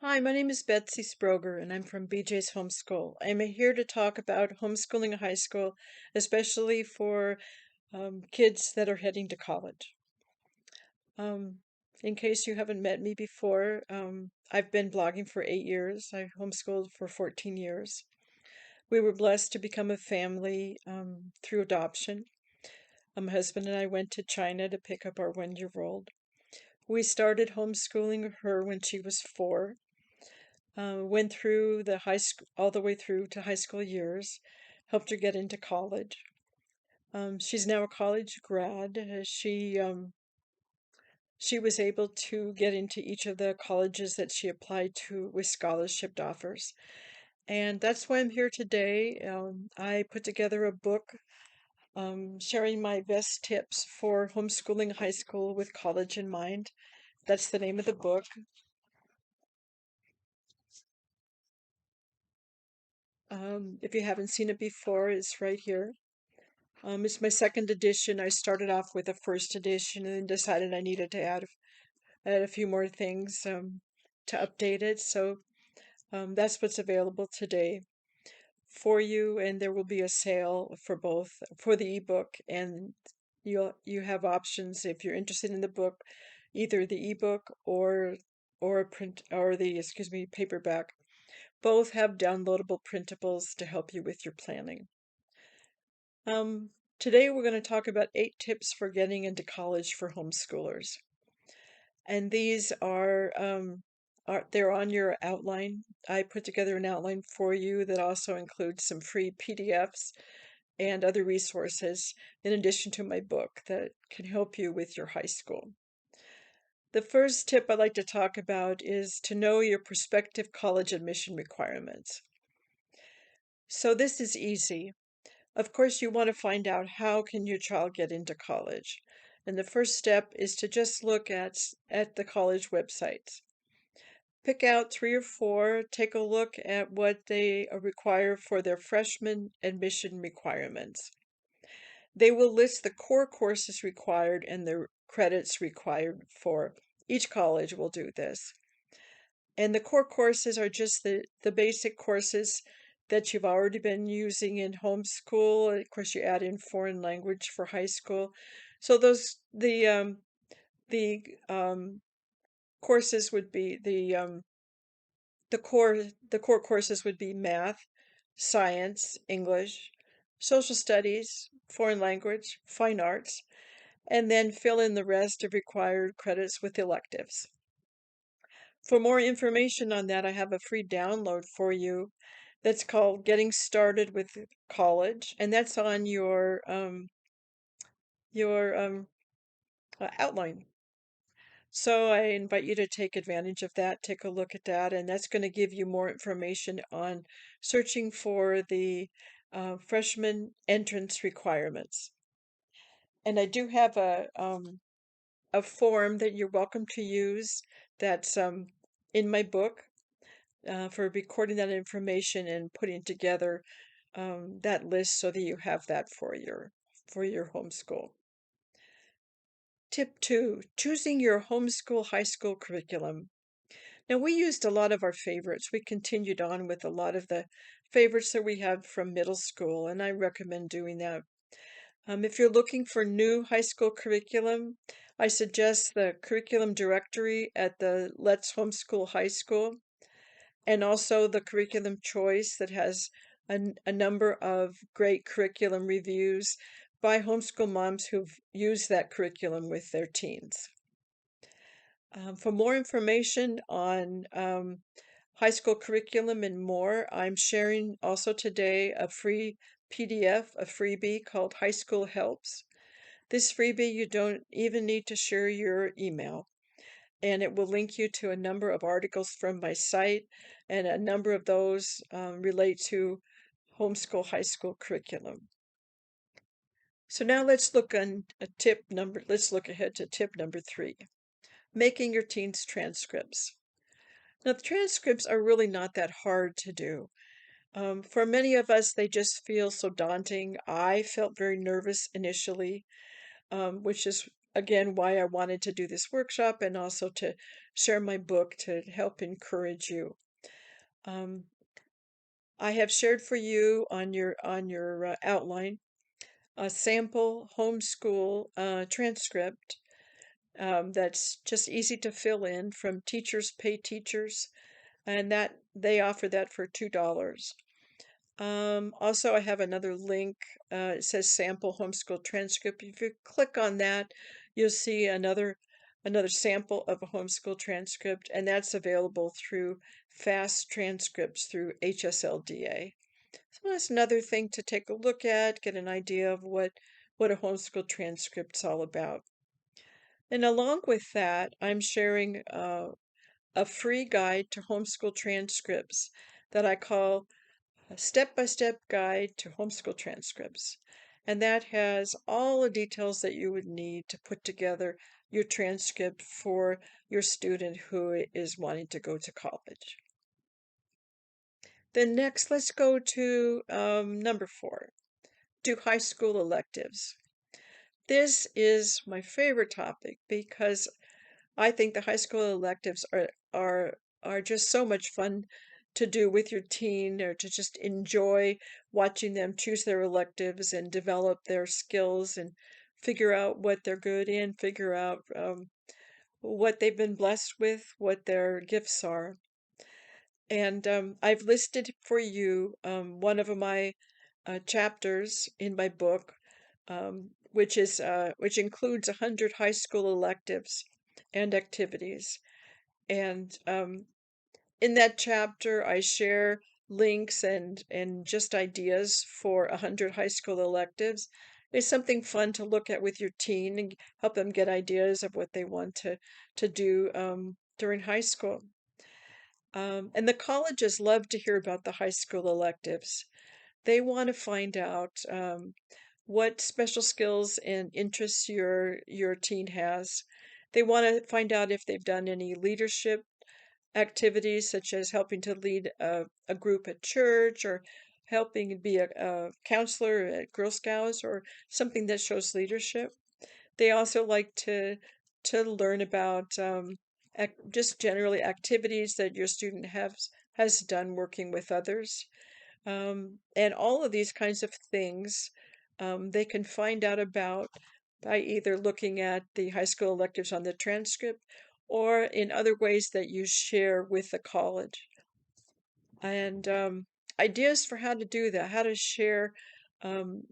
Hi, my name is Betsy Sproger, and I'm from BJ's Homeschool. I'm here to talk about homeschooling in high school, especially for kids that are heading to college. Um, in case you haven't met me before, I've been blogging for 8 years. I homeschooled for 14 years. We were blessed to become a family through adoption. My husband and I went to China to pick up our 1-year-old. We started homeschooling her when she was 4. Went through the high school all the way through to high school years, helped her get into college. She's now a college grad. She was able to get into each of the colleges that she applied to with scholarship offers. And that's why I'm here today. I put together a book sharing my best tips for homeschooling high school with college in mind. That's the name of the book. If you haven't seen it before, it's right here. It's my second edition. I started off with a first edition and then decided I needed to add a few more things to update it. So that's what's available today for you, and there will be a sale for both for the ebook, and you have options if you're interested in the book, either the ebook or a print or the paperback. Both have downloadable printables to help you with your planning. Um, Today we're going to talk about 8 tips for getting into college for homeschoolers. And these are they're on your outline. I put together an outline for you that also includes some free PDFs and other resources in addition to my book that can help you with your high school. The first tip I'd like to talk about is to know your prospective college admission requirements. So this is easy. Of course, you want to find out how can your child get into college. And the first step is to just look at the college websites. Pick out 3 or 4, take a look at what they require for their freshman admission requirements. They will list the core courses required and the credits required for each college will do this. And the core courses are just the basic courses that you've already been using in homeschool. Of course, you add in foreign language for high school. So the courses would be the core courses would be math, science, English, social studies, foreign language, fine arts, and then fill in the rest of required credits with electives. For more information on that, I have a free download for you that's called Getting Started with College, and that's on your outline. So I invite you to take advantage of that, take a look at that, and that's going to give you more information on searching for the freshman entrance requirements. And I do have a form that you're welcome to use that's in my book for recording that information and putting together that list so that you have that for your homeschool. Tip 2, choosing your homeschool high school curriculum. Now, we used a lot of our favorites. We continued on with a lot of the favorites that we had from middle school, and I recommend doing that. If you're looking for new high school curriculum, I suggest the curriculum directory at the Let's Homeschool High School, and also the curriculum choice that has a number of great curriculum reviews by homeschool moms who've used that curriculum with their teens. For more information on high school curriculum and more, I'm sharing also today a free PDF, a freebie called High School Helps. This freebie, you don't even need to share your email, and it will link you to a number of articles from my site, and a number of those relate to homeschool high school curriculum. So now let's look ahead to tip number 3, making your teens transcripts. Now, the transcripts are really not that hard to do. For many of us, they just feel so daunting. I felt very nervous initially, which is again, why I wanted to do this workshop and also to share my book to help encourage you. Um, I have shared for you on your outline a sample homeschool transcript that's just easy to fill in from Teachers Pay Teachers, and that they offer that for $2. Also, I have another link. It says sample homeschool transcript. If you click on that, you'll see another sample of a homeschool transcript, and that's available through Fast Transcripts through HSLDA. So that's another thing to take a look at, get an idea of what a homeschool transcript's all about. And along with that, I'm sharing a free guide to homeschool transcripts that I call a step-by-step guide to homeschool transcripts. And that has all the details that you would need to put together your transcript for your student who is wanting to go to college. Then next, let's go to number 4, do high school electives. This is my favorite topic because I think the high school electives are just so much fun to do with your teen, or to just enjoy watching them choose their electives and develop their skills and figure out what they're good in, figure out what they've been blessed with, what their gifts are. And I've listed for you one of my chapters in my book, which includes 100 high school electives and activities. And in that chapter, I share links and just ideas for 100 high school electives. It's something fun to look at with your teen and help them get ideas of what they want to do during high school. And the colleges love to hear about the high school electives. They want to find out what special skills and interests your teen has. They want to find out if they've done any leadership activities, such as helping to lead a group at church, or helping be a counselor at Girl Scouts, or something that shows leadership. They also like to learn about just generally activities that your student has done working with others. And all of these kinds of things they can find out about by either looking at the high school electives on the transcript or in other ways that you share with the college. And ideas for how to do that, how to share um,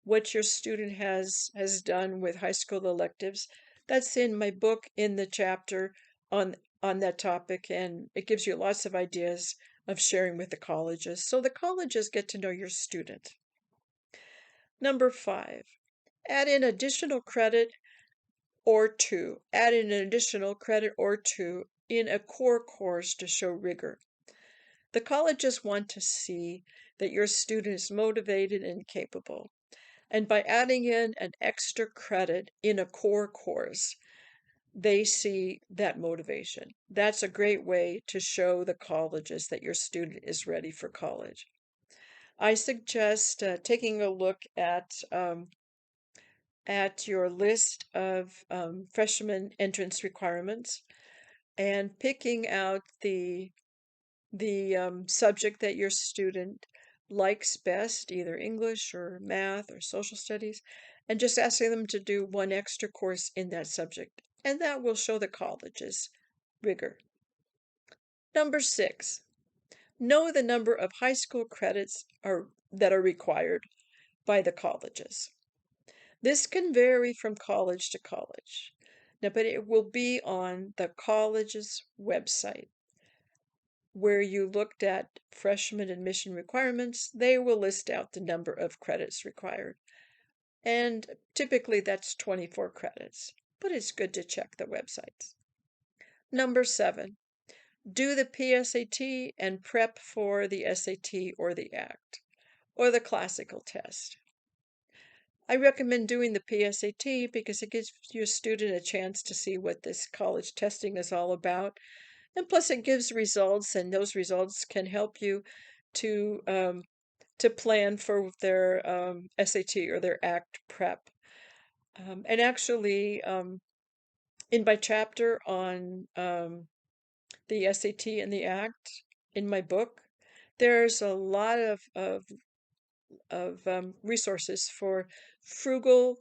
what your student has done with high school electives. That's in my book in the chapter on that topic, and it gives you lots of ideas of sharing with the colleges, so the colleges get to know your student. Number 5, add in additional credit or 2. Add in an additional credit or 2 in a core course to show rigor. The colleges want to see that your student is motivated and capable. And by adding in an extra credit in a core course, they see that motivation. That's a great way to show the colleges that your student is ready for college. I suggest taking a look at your list of freshman entrance requirements and picking out the subject that your student likes best, either English or math or social studies, and just asking them to do one extra course in that subject. And that will show the college's rigor. Number 6, know the number of high school credits that are required by the colleges. This can vary from college to college. Now, but it will be on the college's website. Where you looked at freshman admission requirements, they will list out the number of credits required. And typically that's 24 credits, but it's good to check the websites. Number 7, do the PSAT and prep for the SAT or the ACT, or the classical test. I recommend doing the PSAT because it gives your student a chance to see what this college testing is all about. And plus it gives results, and those results can help you to plan for their SAT or their ACT prep. And actually, in my chapter on the SAT and the ACT in my book, there's a lot of resources for frugal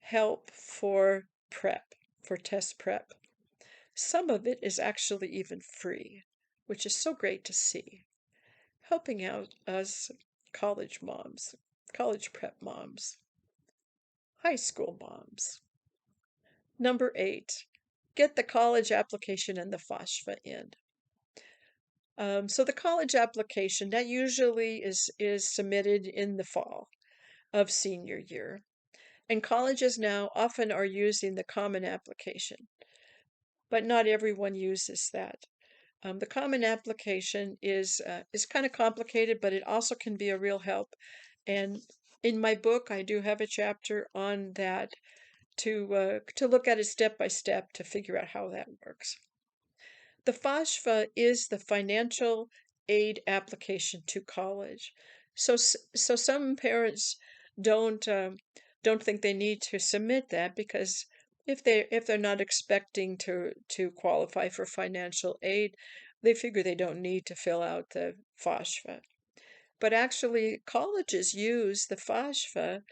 help for prep, for test prep. Some of it is actually even free, which is so great to see, helping out us college moms, college prep moms, high school moms. Number 8, get the college application and the FAFSA in. So the college application, that usually is submitted in the fall of senior year. And colleges now often are using the common application, but not everyone uses that. The common application is kind of complicated, but it also can be a real help. And in my book, I do have a chapter on that to look at it step by step to figure out how that works. The FAFSA is the financial aid application to college. So some parents don't don't think they need to submit that because if they're not expecting to qualify for financial aid, they figure they don't need to fill out the FAFSA. But actually, colleges use the FAFSA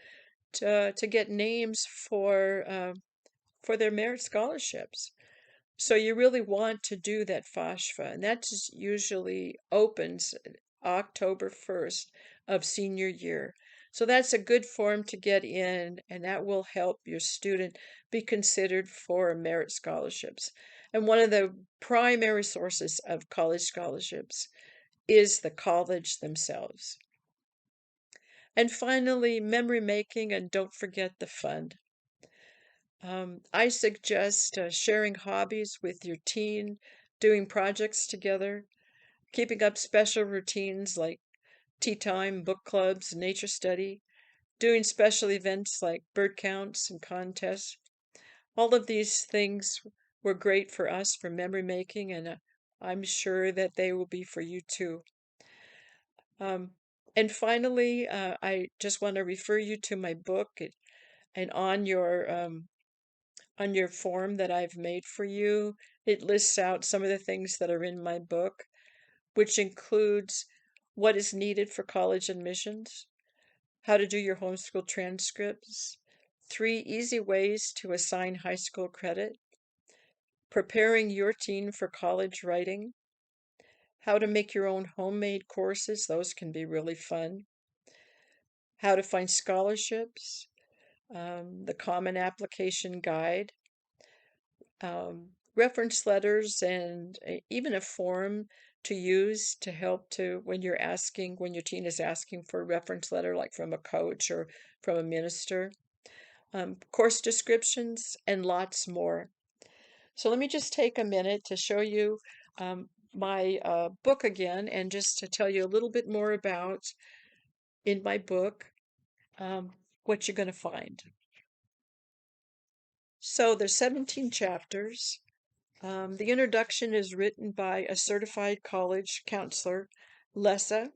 to get names for their merit scholarships. So you really want to do that FAFSA, and that just usually opens October 1st of senior year. So that's a good form to get in, and that will help your student be considered for merit scholarships. And one of the primary sources of college scholarships is the college themselves. And finally, memory making, and don't forget the fun. I suggest sharing hobbies with your teen, doing projects together, keeping up special routines like tea time, book clubs, nature study, doing special events like bird counts and contests. All of these things were great for us for memory making, and I'm sure that they will be for you too. Um, and finally, I just want to refer you to my book and on your form that I've made for you, it lists out some of the things that are in my book, which includes what is needed for college admissions, how to do your homeschool transcripts, 3 easy ways to assign high school credit, preparing your teen for college writing, how to make your own homemade courses, those can be really fun, how to find scholarships, the Common Application Guide, reference letters, and even a form to use to help to when when your teen is asking for a reference letter, like from a coach or from a minister, course descriptions, and lots more. So let me just take a minute to show you my book again, and just to tell you a little bit more about in my book what you're going to find. So there's 17 chapters. The introduction is written by a certified college counselor, Lessa,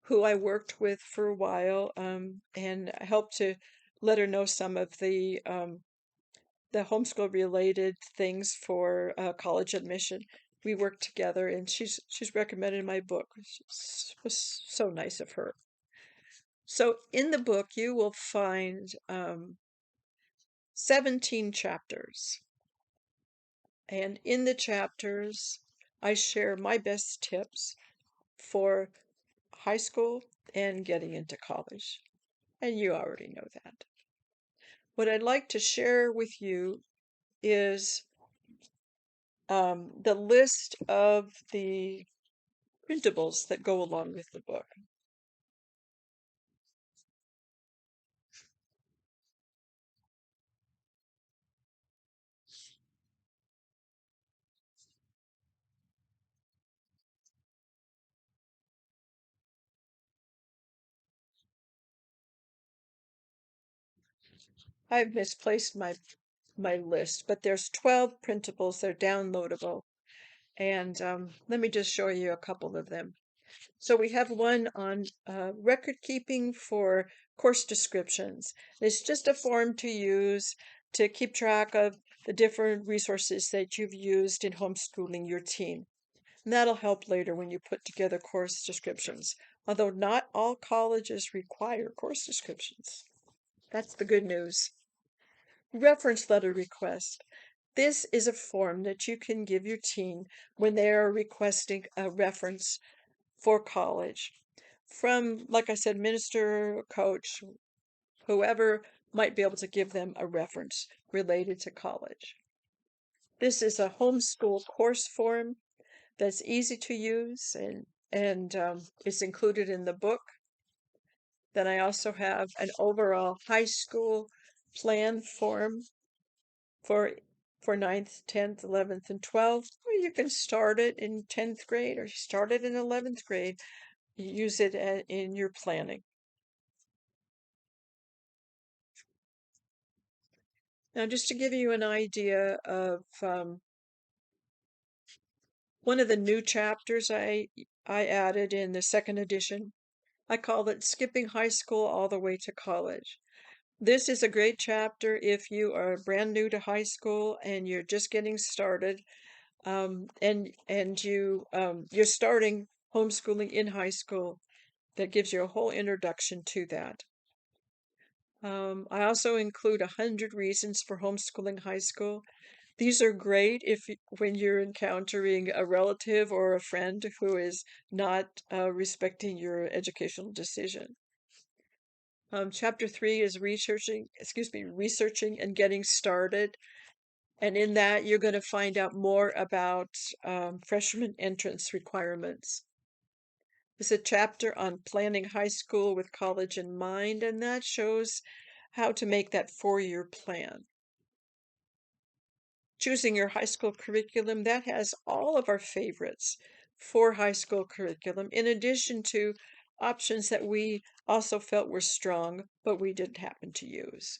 who I worked with for a while, and helped to let her know some of the homeschool related things for college admission. We worked together, and she's recommended my book, which was so nice of her. So in the book, you will find 17 chapters. And in the chapters, I share my best tips for high school and getting into college. And you already know that. What I'd like to share with you is the list of the printables that go along with the book. I've misplaced my list, but there's 12 printables. They're downloadable. And let me just show you a couple of them. So we have one on record keeping for course descriptions. It's just a form to use to keep track of the different resources that you've used in homeschooling your teen. And that'll help later when you put together course descriptions, although not all colleges require course descriptions. That's the good news. Reference letter request. This is a form that you can give your teen when they are requesting a reference for college from, like I said, minister, coach, whoever might be able to give them a reference related to college. This is a homeschool course form that's easy to use and it's included in the book. Then I also have an overall high school plan form for for ninth, 10th, 11th, and 12th, or you can start it in 10th grade or start it in 11th grade. You use it in your planning. Now, just to give you an idea of one of the new chapters I added in the second edition, I called it Skipping High School All the Way to College. This is a great chapter if you are brand new to high school and you're just getting started, and you're starting homeschooling in high school. That gives you a whole introduction to that. I also include 100 reasons for homeschooling high school. These are great when you're encountering a relative or a friend who is not respecting your educational decision. Chapter 3 is researching and getting started. And in that, you're going to find out more about freshman entrance requirements. There's a chapter on planning high school with college in mind, and that shows how to make that 4-year plan. Choosing your high school curriculum, that has all of our favorites for high school curriculum, in addition to options that we also felt were strong, but we didn't happen to use.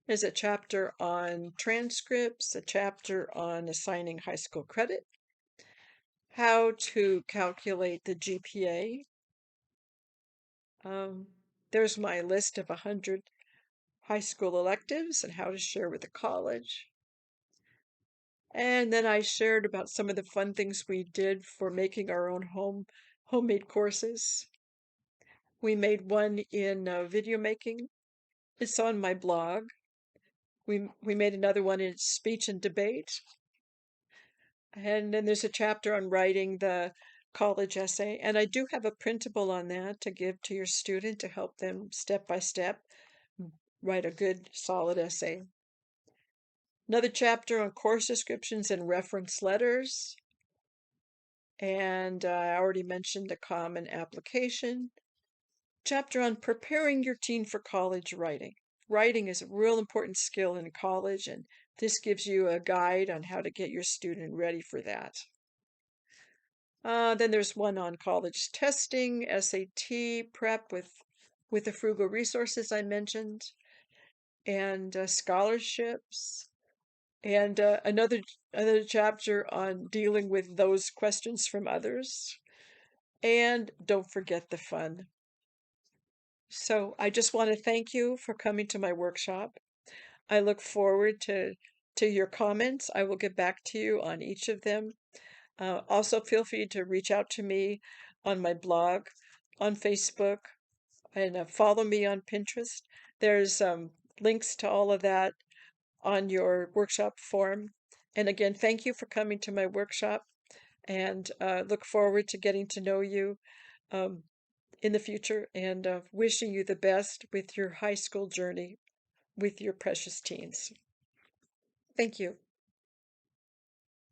There's a chapter on transcripts, a chapter on assigning high school credit, how to calculate the GPA. There's my list of 100 high school electives and how to share with the college. And then I shared about some of the fun things we did for making our own homemade courses. We made one in video making. It's on my blog. We made another one in speech and debate. And then there's a chapter on writing the college essay. And I do have a printable on that to give to your student to help them step by step write a good, solid essay. Another chapter on course descriptions and reference letters. And I already mentioned the common application. Chapter on preparing your teen for college writing. Writing is a real important skill in college, and this gives you a guide on how to get your student ready for that. Then there's one on college testing, SAT prep with the frugal resources I mentioned, and scholarships, and another chapter on dealing with those questions from others. And don't forget the fun. So I just want to thank you for coming to my workshop. I look forward to your comments. I will get back to you on each of them. Also, feel free to reach out to me on my blog, on Facebook, and follow me on Pinterest. There's links to all of that on your workshop form. And again, thank you for coming to my workshop, and look forward to getting to know you in the future, and wishing you the best with your high school journey with your precious teens. Thank you.